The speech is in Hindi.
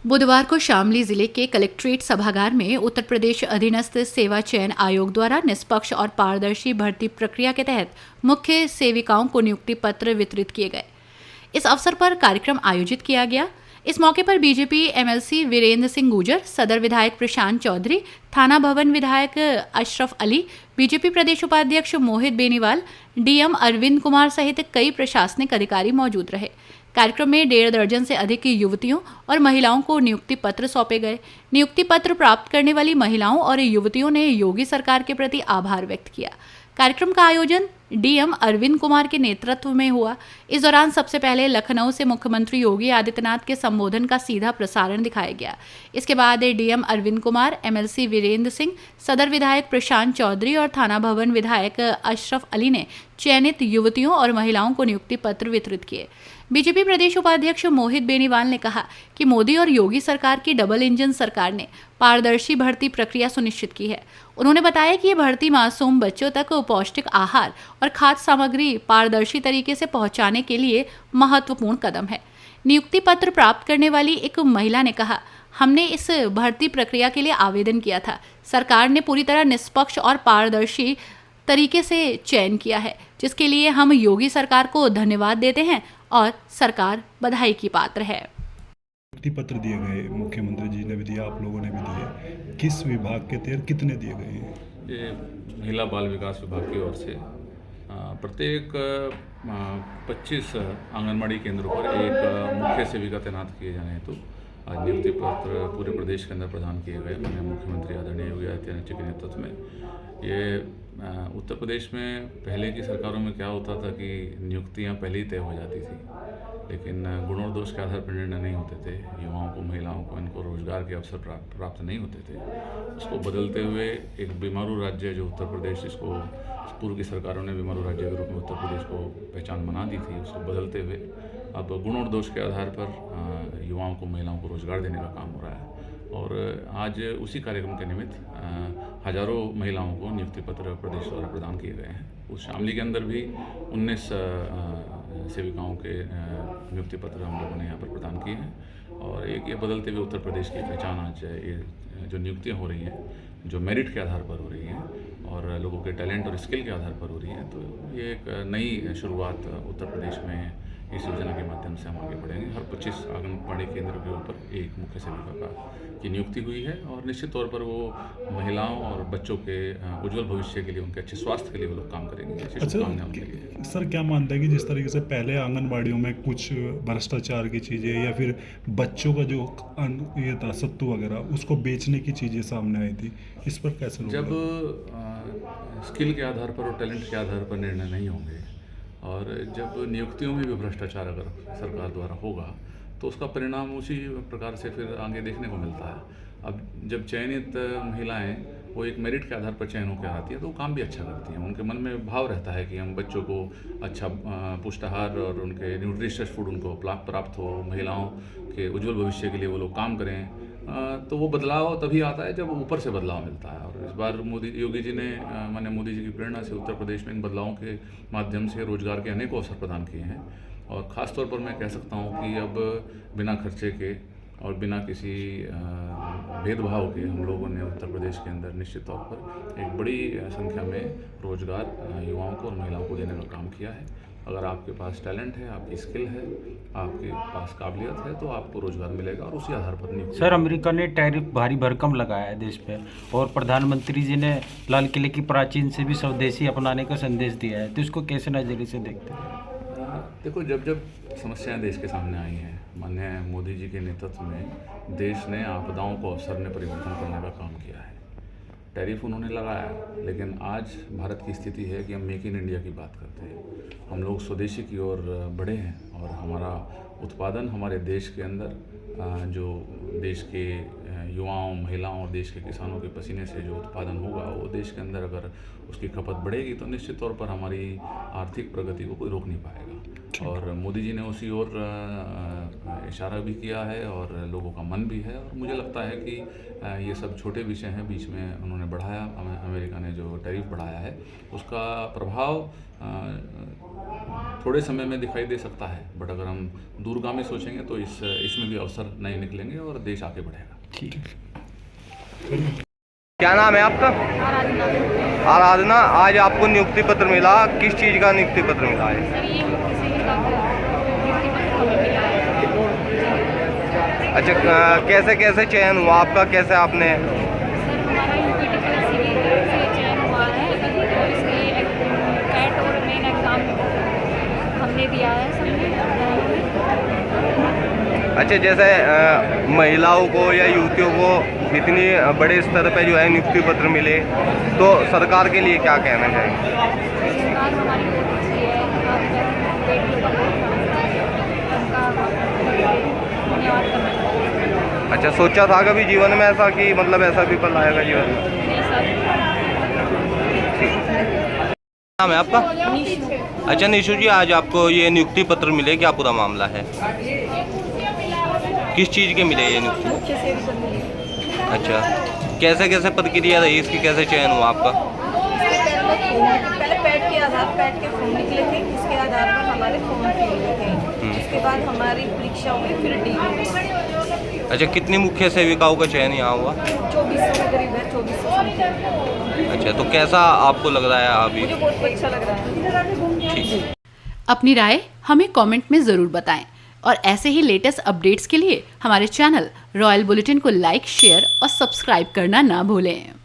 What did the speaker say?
बुधवार को शामली जिले के कलेक्ट्रेट सभागार में उत्तर प्रदेश अधीनस्थ सेवा चयन आयोग द्वारा निष्पक्ष और पारदर्शी भर्ती प्रक्रिया के तहत मुख्य सेविकाओं को नियुक्ति पत्र वितरित किए गए। इस अवसर पर कार्यक्रम आयोजित किया गया। इस मौके पर बीजेपी एमएलसी वीरेंद्र सिंह गुर्जर, सदर विधायक प्रशांत चौधरी, थाना भवन विधायक अशरफ अली, बीजेपी प्रदेश उपाध्यक्ष मोहित बेनीवाल, डीएम अरविंद कुमार सहित कई प्रशासनिक अधिकारी मौजूद रहे। कार्यक्रम में 1.5 दर्जन से अधिक युवतियों और महिलाओं को नियुक्ति पत्र सौंपे गए। नियुक्ति पत्र प्राप्त करने वाली महिलाओं और युवतियों ने योगी सरकार के प्रति आभार व्यक्त किया। कार्यक्रम का आयोजन डीएम अरविंद कुमार के नेतृत्व में हुआ। इस दौरान सबसे पहले लखनऊ से मुख्यमंत्री योगी आदित्यनाथ के संबोधन का सीधा प्रसारण दिखाया गया। इसके बाद डीएम अरविंद कुमार, एमएलसी वीरेंद्र सिंह, सदर विधायक प्रशांत चौधरी और थाना भवन विधायक अशरफ अली ने चयनित युवतियों और महिलाओं को नियुक्ति पत्र वितरित किए। बीजेपी प्रदेश उपाध्यक्ष मोहित बेनीवाल ने कहा कि मोदी और योगी सरकार की डबल इंजन सरकार ने पारदर्शी भर्ती प्रक्रिया सुनिश्चित की है। उन्होंने बताया कि ये भर्ती मासूम बच्चों तक पौष्टिक आहार और खाद्य सामग्री पारदर्शी तरीके से पहुंचाने के लिए महत्वपूर्ण कदम है। नियुक्ति पत्र प्राप्त करने वाली एक महिला ने कहा, हमने इस भर्ती प्रक्रिया के लिए आवेदन किया था। सरकार ने पूरी तरह निष्पक्ष और पारदर्शी तरीके से चयन किया है, जिसके लिए हम योगी सरकार को धन्यवाद देते हैं और सरकार बधाई की पात्र है। नियुक्ति पत्र दिए गए, मुख्यमंत्री जी ने भी दिया, आप लोगों ने भी दिए, किस विभाग के तहत कितने दिए गए हैं? ये महिला बाल विकास विभाग की ओर से प्रत्येक 25 आंगनबाड़ी केंद्रों पर एक मुख्य सेविका तैनात किए जाने हेतु आज नियुक्ति पत्र पूरे प्रदेश के अंदर प्रदान किए गए। माननीय मुख्यमंत्री आदरणीय योगी आदित्यनाथ जी के नेतृत्व में ये उत्तर प्रदेश में पहले की सरकारों में क्या होता था कि नियुक्तियां पहले ही तय हो जाती थी, लेकिन गुण और दोष के आधार पर निर्णय नहीं होते थे। युवाओं को, महिलाओं को, इनको रोजगार के अवसर प्राप्त नहीं होते थे। उसको बदलते हुए एक बीमारू राज्य जो उत्तर प्रदेश, जिसको पूर्व की सरकारों ने बीमारू राज्य के रूप में उत्तर प्रदेश को पहचान बना दी थी, उसको बदलते हुए अब गुण और दोष के आधार पर युवाओं को, महिलाओं को रोजगार देने का काम हो रहा है। और आज उसी कार्यक्रम के निमित्त हजारों महिलाओं को नियुक्ति पत्र प्रदेश द्वारा प्रदान किए गए हैं। उस शामली के अंदर भी 19 सेविकाओं के नियुक्ति पत्र हम लोगों ने यहाँ पर प्रदान किए हैं। और एक ये बदलते हुए उत्तर प्रदेश की पहचान आज ये जो नियुक्तियाँ हो रही हैं, जो मेरिट के आधार पर हो रही हैं और लोगों के टैलेंट और स्किल के आधार पर हो रही हैं, तो ये एक नई शुरुआत उत्तर प्रदेश में इस योजना के माध्यम से हम आगे बढ़ेंगे। हर 25 आंगनबाड़ी केंद्र के ऊपर एक मुख्य सेविका की नियुक्ति हुई है और निश्चित तौर पर वो महिलाओं और बच्चों के उज्जवल भविष्य के लिए, उनके अच्छे स्वास्थ्य के लिए वो लोग काम करेंगे। अच्छा सर, क्या मानते हैं कि जिस तरीके से पहले आंगनबाड़ियों में कुछ भ्रष्टाचार की चीज़ें या फिर बच्चों का जो ये था सत्तू वगैरह, उसको बेचने की चीज़ें सामने आई थी, इस पर कैसे जब स्किल के आधार पर और टैलेंट के आधार पर निर्णय नहीं होंगे और जब नियुक्तियों में भी भ्रष्टाचार अगर सरकार द्वारा होगा तो उसका परिणाम उसी प्रकार से फिर आगे देखने को मिलता है। अब जब चयनित महिलाएं वो एक मेरिट के आधार पर चयन होकर आती है तो वो काम भी अच्छा करती हैं। उनके मन में भाव रहता है कि हम बच्चों को अच्छा पुष्टाहार और उनके न्यूट्रिशियस फूड उनको प्राप्त हो, महिलाओं के उज्जवल भविष्य के लिए वो लोग काम करें। तो वो बदलाव तभी आता है जब ऊपर से बदलाव मिलता है। और इस बार योगी जी ने, माननीय मोदी जी की प्रेरणा से उत्तर प्रदेश में इन बदलावों के माध्यम से रोजगार के अनेकों अवसर प्रदान किए हैं। और ख़ास तौर पर मैं कह सकता हूँ कि अब बिना खर्चे के और बिना किसी भेदभाव के हम लोगों ने उत्तर प्रदेश के अंदर निश्चित तौर पर एक बड़ी संख्या में रोजगार युवाओं को और महिलाओं को देने का काम किया है। अगर आपके पास टैलेंट है, आपकी स्किल है, आपके पास काबिलियत है, तो आपको रोजगार मिलेगा और उसी आधार पर नहीं। सर, अमेरिका ने टैरिफ भारी भरकम लगाया है देश पे और प्रधानमंत्री जी ने लाल किले की प्राचीन से भी स्वदेशी अपनाने का संदेश दिया है, तो इसको कैसे नज़रिए से देखते हैं? देखो, जब समस्याएं देश के सामने आई हैं, माननीय मोदी जी के नेतृत्व में देश ने आपदाओं को अवसर में परिवर्तन करने का काम किया है। टैरिफ उन्होंने लगाया, लेकिन आज भारत की स्थिति है कि हम मेक इन इंडिया की बात करते हैं। हम लोग स्वदेशी की ओर बढ़े हैं और हमारा उत्पादन हमारे देश के अंदर जो देश के युवाओं, महिलाओं और देश के किसानों के पसीने से जो उत्पादन होगा, वो देश के अंदर अगर उसकी खपत बढ़ेगी तो निश्चित तौर पर हमारी आर्थिक प्रगति को कोई रोक नहीं पाएगा। और मोदी जी ने उसी ओर इशारा भी किया है और लोगों का मन भी है। और मुझे लगता है कि ये सब छोटे विषय हैं, बीच में उन्होंने बढ़ाया, अमेरिका ने जो टैरिफ बढ़ाया है उसका प्रभाव थोड़े समय में दिखाई दे सकता है, बट अगर हम दूरगामी सोचेंगे तो इसमें भी अवसर नए निकलेंगे और देश आगे बढ़ेगा। ठीक है। क्या नाम है आपका? आराधना। आज आपको नियुक्ति पत्र मिला, किस चीज़ का नियुक्ति पत्र मिला है? सर ये मुख्य सेविका का नियुक्ति पत्र हमें मिला है। अच्छा, कैसे कैसे चयन हुआ आपका, कैसे आपने? सर हमारा यूपीटी प्लस से चयन हुआ है और इसके कैट और मेन एग्ज़ाम हमने दिया है सबने। अच्छा, जैसे महिलाओं को या युवतियों को इतनी बड़े स्तर पे जो है नियुक्ति पत्र मिले, तो सरकार के लिए क्या कहना चाहिए? सरकार हमारी बहुत अच्छी है, बेटियों का बहुत उनका धन्यवाद करना चाहते हैं। अच्छा, सोचा था कभी जीवन में ऐसा कि मतलब ऐसा भी पल आएगा जीवन में? नहीं सर। नाम है आपका? अच्छा निशु जी, आज आपको ये नियुक्ति पत्र मिले, क्या पूरा मामला है? किस चीज़ के मिले ये नियुक्ति? मुख्य सेविका मिली। अच्छा, कैसे कैसे प्रक्रिया रही इसकी, कैसे चयन हुआ आपका? पहले पैड के फॉर्म निकले थे, उसके आधार पर हमारे फॉर्म फिल हुए थे। उसके बाद हमारी परीक्षा हुई, फिर डी। अच्छा, कितनी मुख्य सेविकाओं का चयन यहाँ हुआ? 2400 के करीब है, 2400 समथिंग। अच्छा, तो कैसा आपको लग रहा है अभी? मुझे बहुत अच्छा लग रहा है। ठीक है। अपनी राय हमें कमेंट में ज़रूर बताएं और ऐसे ही लेटेस्ट अपडेट्स के लिए हमारे चैनल रॉयल बुलेटिन को लाइक, शेयर और सब्सक्राइब करना ना भूलें।